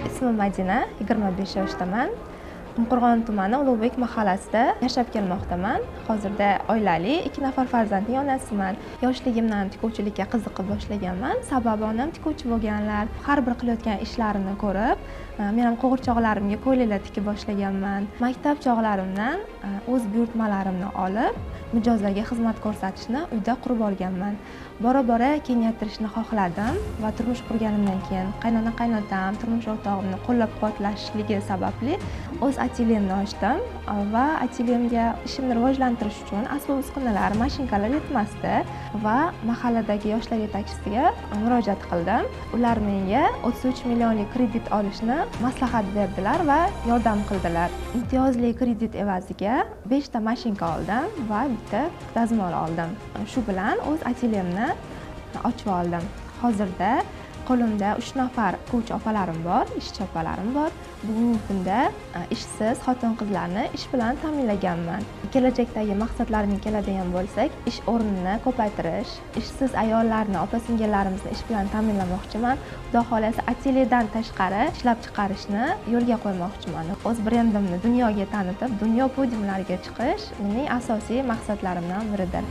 Ismim Madina, 25 yoshdaman. Qumqo'rg'on tumani Ulug'bek mahallasida yashab kelmoqdaman. Hozirda oilali, 2 nafar farzandning onasiman. Yoshligimdan tikuvchilikka qiziqib boshlaganman. Sababi onam tikuvchi bo'lganlar. Har bir qilayotgan ishlarini ko'rib, men ham qo'g'irchoqlarimga ko'ylaklar tikib boshlaganman. Maktab chog'larimdan o'z buyurtmalarimni olib, mijozlarga xizmat ko'rsatishni uyda qurib olganman. Bora-bora kengaytirishni xohladim va turmush qurganimdan keyin qaynona-qaynotam, turmush o'rtog'imni qo'llab-quvvatlashligi sababli o'z atelyemni ochdim va atelyemga ishimni rivojlantirish uchun asbob-uskunalar, mashinkalar yetmasdi va mahalladagi yoshlar yetakchisiga murojaat qildim. Ular menga 33 millionlik kredit olishni maslahat berdilar va yordam qildilar. Imtiyozli kredit evaziga 5 ta mashinka oldim va bitta dazmol oldim. Shu bilan o'z atelyemni ochib oldim. Hozirda qo'limda 3 nafar o'quvchi opalarim bor, ishchi opalarim bor. Bugungi kunda ishsiz xotin-qizlarni ish bilan ta'minlaganman. Kelajakdagi maqsadlarimga keladigan bo'lsak, ish o'rnini ko'paytirish, ishsiz ayollarni, opa-singillarimizni ish bilan ta'minlamoqchiman. Xudo xolasa atelyedan tashqari ishlab chiqarishni yo'lga qo'ymoqchiman. O'z brendimni dunyoga tanitib, dunyo podiumlariga chiqish mening asosiy maqsadlarimdan biridir.